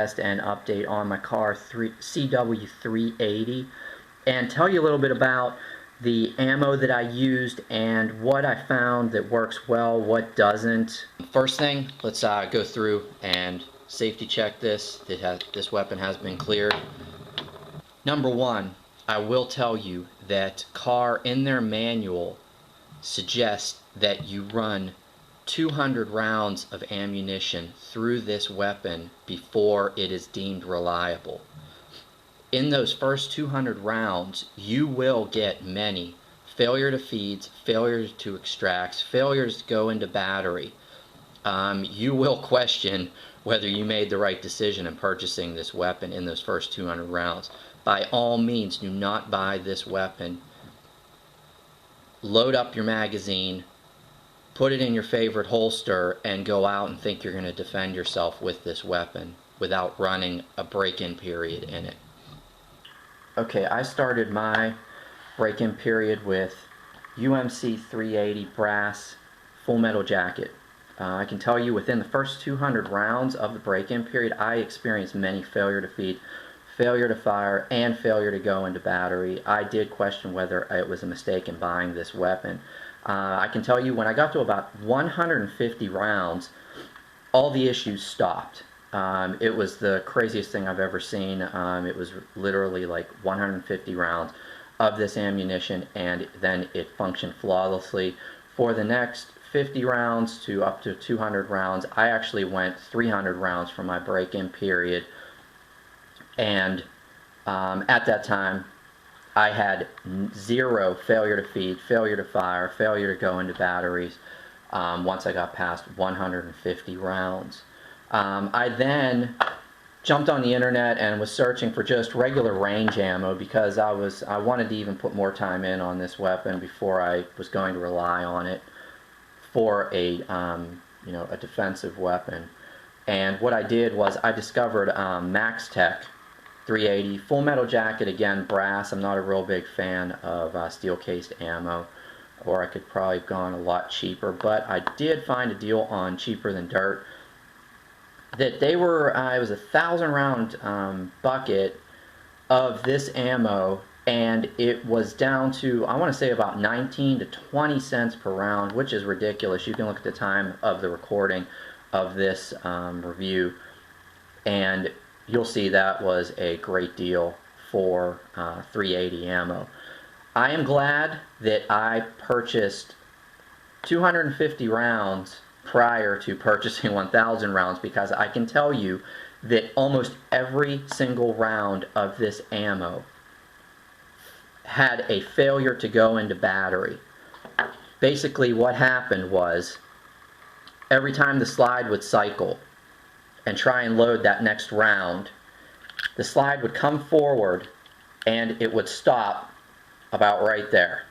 And update on my Kahr CW380 and tell you a little bit about the ammo that I used and what I found that works well, what doesn't. First thing, let's go through and safety check this. This weapon has been cleared. Number one, I will tell you that Kahr in their manual suggests that you run 200 rounds of ammunition through this weapon before it is deemed reliable. In those first 200 rounds, you will get many failure to feeds, failures to extracts, failures to go into battery. You will question whether you made the right decision in purchasing this weapon in those first 200 rounds. By all means, do not buy this weapon. Load up your magazine, put it in your favorite holster, and go out and think you're going to defend yourself with this weapon without running a break-in period in it. Okay, I started my break-in period with UMC 380 brass full metal jacket. I can tell you within the first 200 rounds of the break-in period, I experienced many failure to feed, failure to fire, and failure to go into battery. I did question whether it was a mistake in buying this weapon. I can tell you when I got to about 150 rounds, all the issues stopped. It was the craziest thing I've ever seen. It was literally like 150 rounds of this ammunition, and then it functioned flawlessly. For the next 50 rounds to up to 200 rounds, I actually went 300 rounds for my break-in period, and at that time I had zero failure to feed, failure to fire, failure to go into batteries once I got past 150 rounds. I then jumped on the internet and was searching for just regular range ammo because I wanted to even put more time in on this weapon before I was going to rely on it for a a defensive weapon. And what I did was I discovered MaxTech 380 full metal jacket, again brass. I'm not a real big fan of steel cased ammo, or I could probably have gone a lot cheaper, but I did find a deal on Cheaper Than Dirt that they were it was a 1,000 round bucket of this ammo, and it was down to, I want to say, about 19 to 20 cents per round, which is ridiculous. You can look at the time of the recording of this review and you'll see that was a great deal for 380 ammo. I am glad that I purchased 250 rounds prior to purchasing 1,000 rounds, because I can tell you that almost every single round of this ammo had a failure to go into battery. Basically what happened was every time the slide would cycle and try and load that next round, the slide would come forward and it would stop about right there,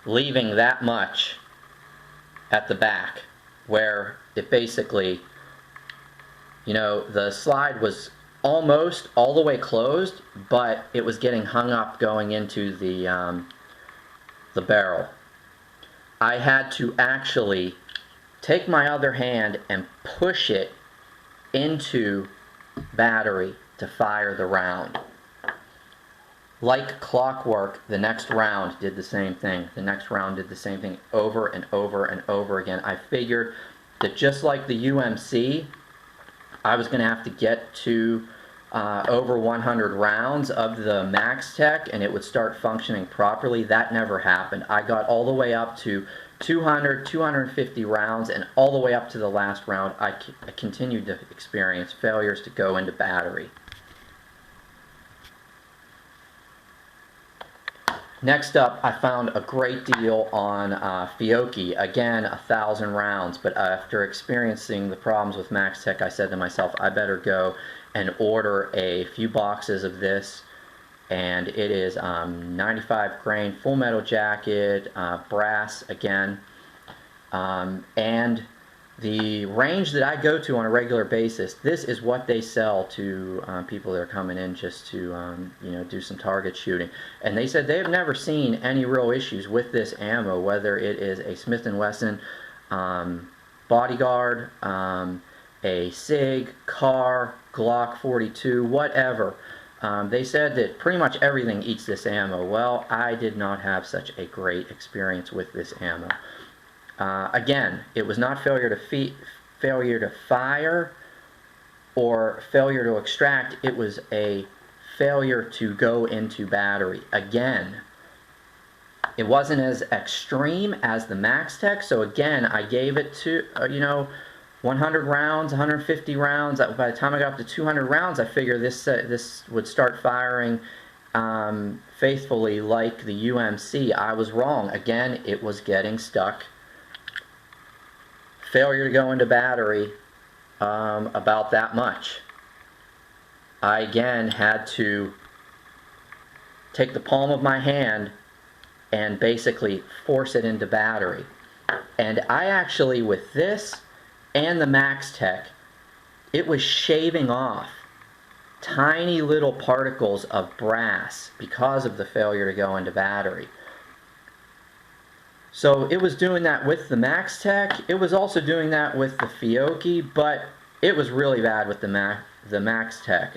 leaving that much at the back where it basically, the slide was almost all the way closed, but it was getting hung up going into the barrel. I had to actually take my other hand and push it into battery to fire the round. Like clockwork, the next round did the same thing. The next round did the same thing over and over and over again. I figured that just like the UMC, I was going to have to get to over 100 rounds of the MaxTech and it would start functioning properly. That never happened. I got all the way up to 200, 250 rounds, and all the way up to the last round I continued to experience failures to go into battery. Next up, I found a great deal on Fiocchi, again 1,000 rounds, but after experiencing the problems with MaxTech, I said to myself, I better go and order a few boxes of this, and it is 95 grain full metal jacket, brass again, and the range that I go to on a regular basis, this is what they sell to people that are coming in just to do some target shooting. And they said they have never seen any real issues with this ammo, whether it is a Smith & Wesson Bodyguard, a SIG, Kahr, Glock 42, whatever. They said that pretty much everything eats this ammo. Well, I did not have such a great experience with this ammo. Again, it was not failure to fire or failure to extract. It was a failure to go into battery. Again, it wasn't as extreme as the MaxTech, so again, I gave it to, 100 rounds, 150 rounds. By the time I got up to 200 rounds, I figured this would start firing faithfully like the UMC. I was wrong. Again, it was getting stuck. Failure to go into battery, about that much. I again had to take the palm of my hand and basically force it into battery. And I actually, with this and the MaxTech, it was shaving off tiny little particles of brass because of the failure to go into battery. So it was doing that with the MaxTech. It was also doing that with the Fiocchi, but it was really bad with the MaxTech.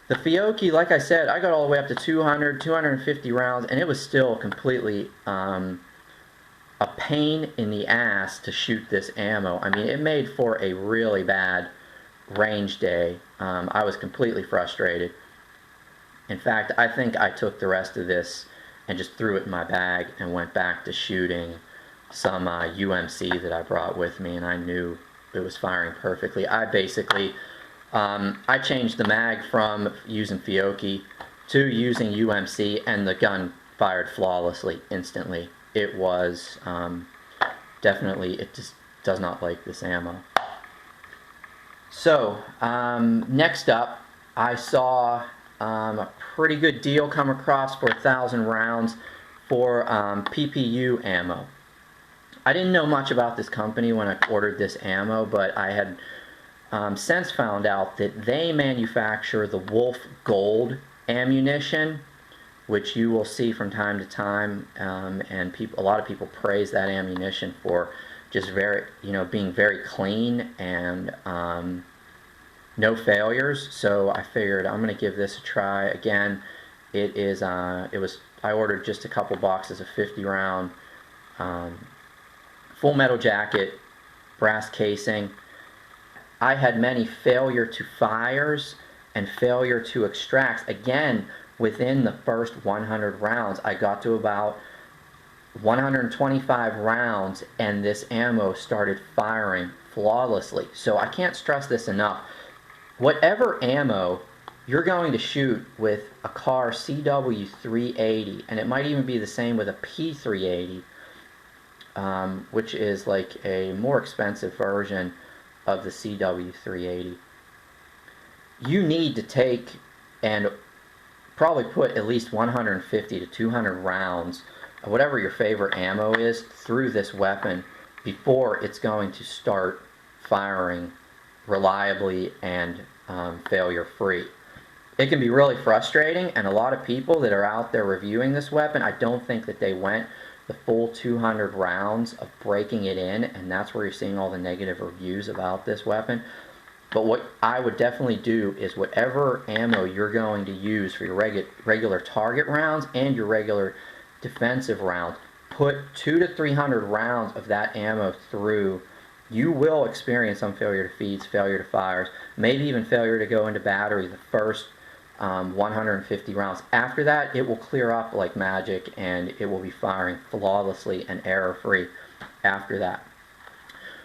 The Fiocchi, like I said, I got all the way up to 200, 250 rounds, and it was still completely a pain in the ass to shoot this ammo. I mean, it made for a really bad range day. I was completely frustrated. In fact, I think I took the rest of this and just threw it in my bag and went back to shooting some UMC that I brought with me, and I knew it was firing perfectly. I basically, I changed the mag from using Fiocchi to using UMC, and the gun fired flawlessly instantly. It was definitely, it just does not like this ammo. So, next up, I saw a pretty good deal come across for 1,000 rounds for PPU Ammo. I didn't know much about this company when I ordered this ammo, but I had since found out that they manufacture the Wolf Gold ammunition, which you will see from time to time, and a lot of people praise that ammunition for just being very clean and no failures. So I figured I'm going to give this a try. Again, I ordered just a couple boxes of 50 round full metal jacket, brass casing. I had many failure to fires and failure to extracts. Again, within the first 100 rounds, I got to about 125 rounds and this ammo started firing flawlessly. So I can't stress this enough. Whatever ammo you're going to shoot with a Kahr CW380, and it might even be the same with a P380, which is like a more expensive version of the CW380. You need to take and probably put at least 150 to 200 rounds of whatever your favorite ammo is through this weapon before it's going to start firing reliably and failure free. It can be really frustrating, and a lot of people that are out there reviewing this weapon, I don't think that they went the full 200 rounds of breaking it in, and that's where you're seeing all the negative reviews about this weapon. But what I would definitely do is whatever ammo you're going to use for your regular target rounds and your regular defensive rounds, put 200 to 300 rounds of that ammo through. You will experience some failure to feeds, failure to fires, maybe even failure to go into battery the first 150 rounds. After that, it will clear up like magic, and it will be firing flawlessly and error-free after that.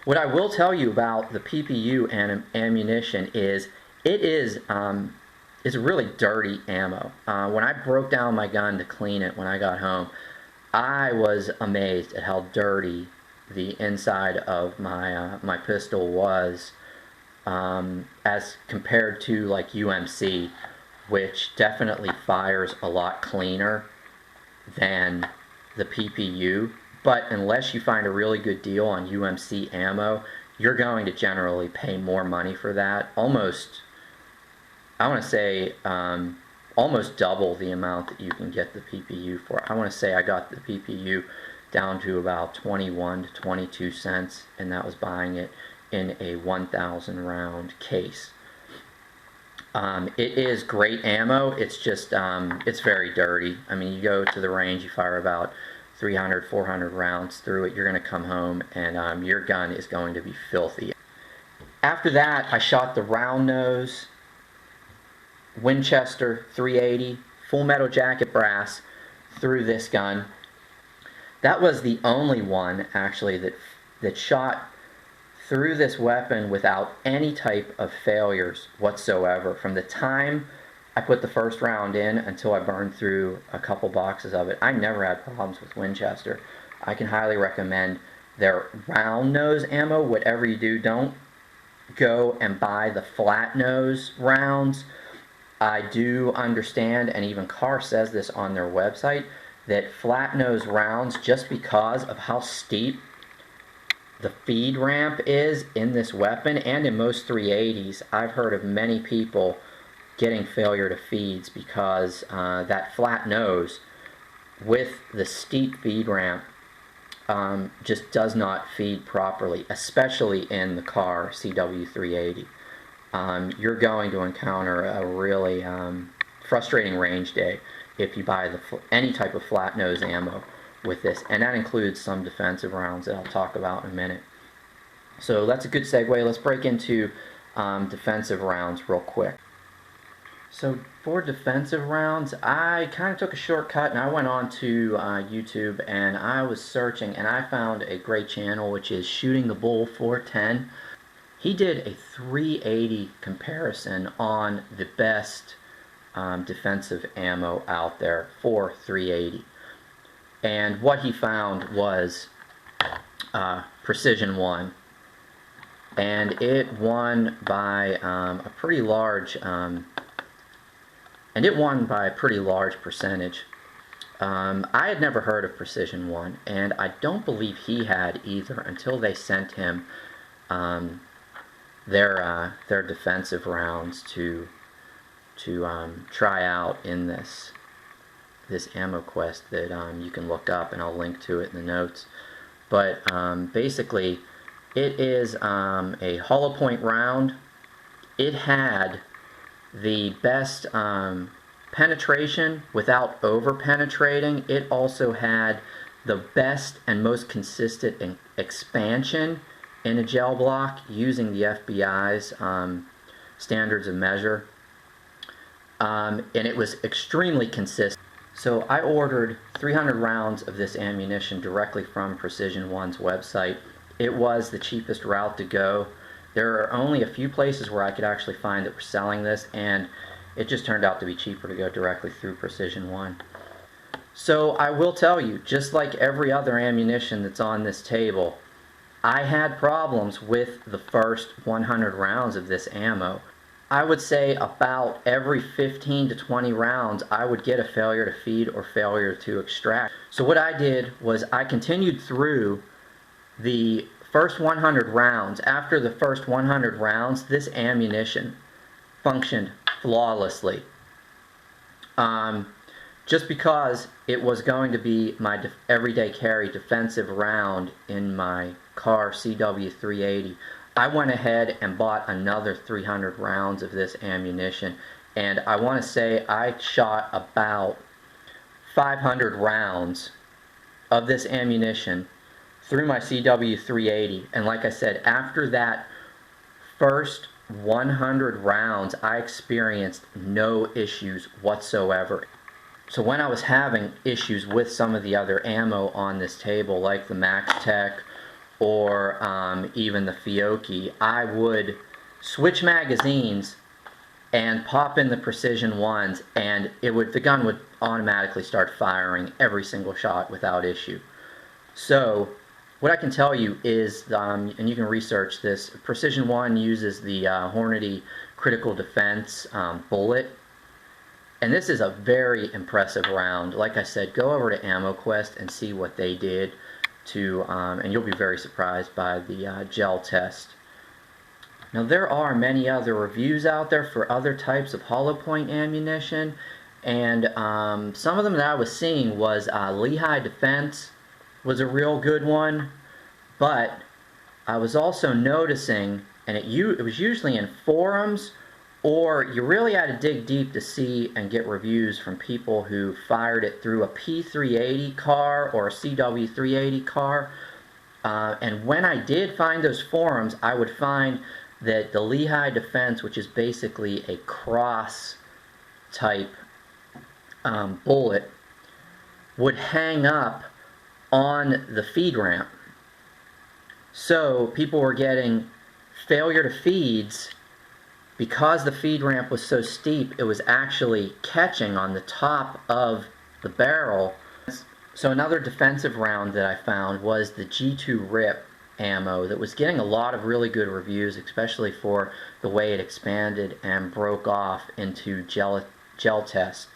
What I will tell you about the PPU ammunition is it's really dirty ammo. When I broke down my gun to clean it when I got home, I was amazed at how dirty the inside of my pistol was as compared to like UMC, which definitely fires a lot cleaner than the PPU. But unless you find a really good deal on UMC ammo, you're going to generally pay more money for that. Almost, I want to say, almost double the amount that you can get the PPU for. I want to say I got the PPU down to about 21 to 22 cents, and that was buying it in a 1,000 round case. It is great ammo. It's just it's very dirty. I mean, you go to the range, you fire about 300, 400 rounds through it, you're going to come home and your gun is going to be filthy. After that, I shot the round nose Winchester 380 full metal jacket brass through this gun. That was the only one actually that shot through this weapon without any type of failures whatsoever. From the time I put the first round in until I burned through a couple boxes of it, I never had problems with Winchester. I can highly recommend their round nose ammo. Whatever you do, don't go and buy the flat nose rounds. I do understand, and even Kahr says this on their website, that flat nose rounds, just because of how steep the feed ramp is in this weapon and in most 380s, I've heard of many people getting failure to feeds because that flat nose with the steep feed ramp just does not feed properly, especially in the Kahr CW380. You're going to encounter a really frustrating range day if you buy any type of flat nose ammo with this, and that includes some defensive rounds that I'll talk about in a minute. So that's a good segue. Let's break into defensive rounds real quick. So for defensive rounds, I kind of took a shortcut and I went on to YouTube and I was searching and I found a great channel, which is Shooting the Bull 410. He did a 380 comparison on the best defensive ammo out there for 380. And what he found was Precision 1. And it won by a pretty large percentage. I had never heard of Precision 1, and I don't believe he had either until they sent him their defensive rounds to try out in this ammo quest that you can look up, and I'll link to it in the notes. But basically, it is a hollow point round. It had the best penetration without over penetrating. It also had the best and most consistent expansion in a gel block using the FBI's standards of measure. And it was extremely consistent. So I ordered 300 rounds of this ammunition directly from Precision 1's website. It was the cheapest route to go. There are only a few places where I could actually find that were selling this, and it just turned out to be cheaper to go directly through Precision 1. So I will tell you, just like every other ammunition that's on this table, I had problems with the first 100 rounds of this ammo. I would say about every 15 to 20 rounds I would get a failure to feed or failure to extract. So what I did was I continued through the first 100 rounds. After the first 100 rounds, this ammunition functioned flawlessly. Just because it was going to be my everyday carry defensive round in my Kahr CW380, I went ahead and bought another 300 rounds of this ammunition, and I want to say I shot about 500 rounds of this ammunition through my CW380, and like I said, after that first 100 rounds, I experienced no issues whatsoever. So when I was having issues with some of the other ammo on this table, like the Max Tech or even the Fiocchi, I would switch magazines and pop in the Precision ones, and the gun would automatically start firing every single shot without issue. So what I can tell you is, and you can research this, Precision 1 uses the Hornady Critical Defense bullet, and this is a very impressive round. Like I said, go over to AmmoQuest and see what they did to, and you'll be very surprised by the gel test. Now there are many other reviews out there for other types of hollow point ammunition, and some of them that I was seeing was Lehigh Defense was a real good one, but I was also noticing, and it was usually in forums, or you really had to dig deep to see and get reviews from people who fired it through a P380 Kahr or a CW380 Kahr. And when I did find those forums, I would find that the Lehigh defense, which is basically a cross type bullet, would hang up on the feed ramp. So people were getting failure to feeds because the feed ramp was so steep. It was actually catching on the top of the barrel. So another defensive round that I found was the G2 RIP ammo that was getting a lot of really good reviews, especially for the way it expanded and broke off into gel test.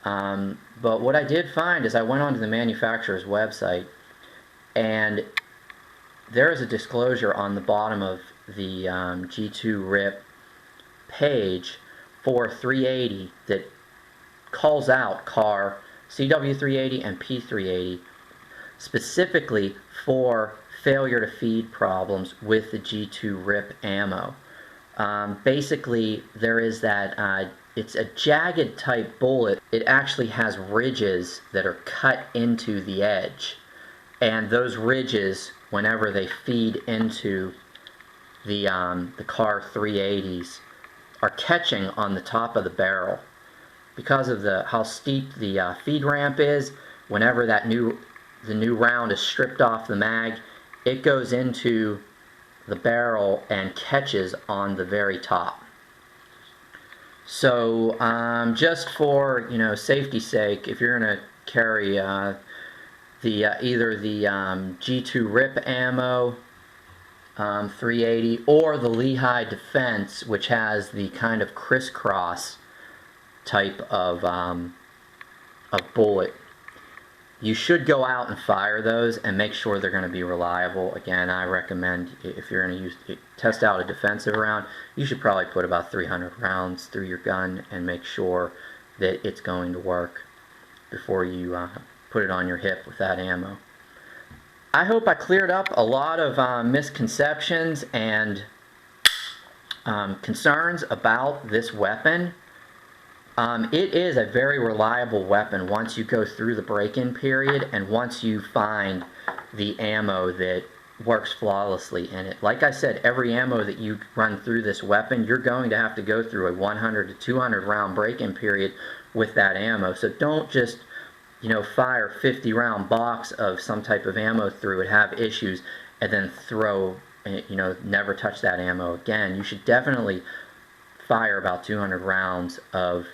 But what I did find is I went onto the manufacturer's website, and there is a disclosure on the bottom of the G2 RIP page for 380 that calls out Kahr CW380 and P380 specifically for failure to feed problems with the G2 RIP ammo. Basically, there is that it's a jagged type bullet. It actually has ridges that are cut into the edge, and those ridges, whenever they feed into the Kahr 380s, are catching on the top of the barrel. Because of how steep the feed ramp is, whenever the new round is stripped off the mag, it goes into the barrel and catches on the very top. So just for safety's sake, if you're going to carry either the G2 RIP ammo 380 or the Lehigh Defense, which has the kind of crisscross type of bullet, you should go out and fire those and make sure they're going to be reliable. Again, I recommend, if you're going to test out a defensive round, you should probably put about 300 rounds through your gun and make sure that it's going to work before you put it on your hip with that ammo. I hope I cleared up a lot of misconceptions and concerns about this weapon. It is a very reliable weapon once you go through the break-in period and once you find the ammo that works flawlessly in it. Like I said, every ammo that you run through this weapon, you're going to have to go through a 100 to 200 round break-in period with that ammo. So don't just fire 50 round box of some type of ammo through it, have issues, and then throw, never touch that ammo again. You should definitely fire about 200 rounds of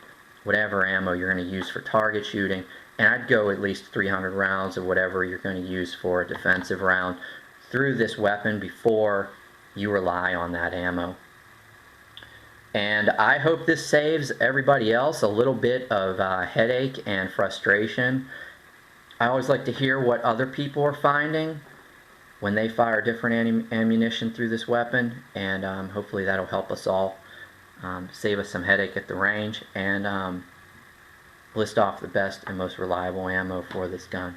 whatever ammo you're going to use for target shooting, and I'd go at least 300 rounds of whatever you're going to use for a defensive round through this weapon before you rely on that ammo. And I hope this saves everybody else a little bit of headache and frustration. I always like to hear what other people are finding when they fire different ammunition through this weapon, and hopefully that'll help us all save us some headache at the range and list off the best and most reliable ammo for this gun.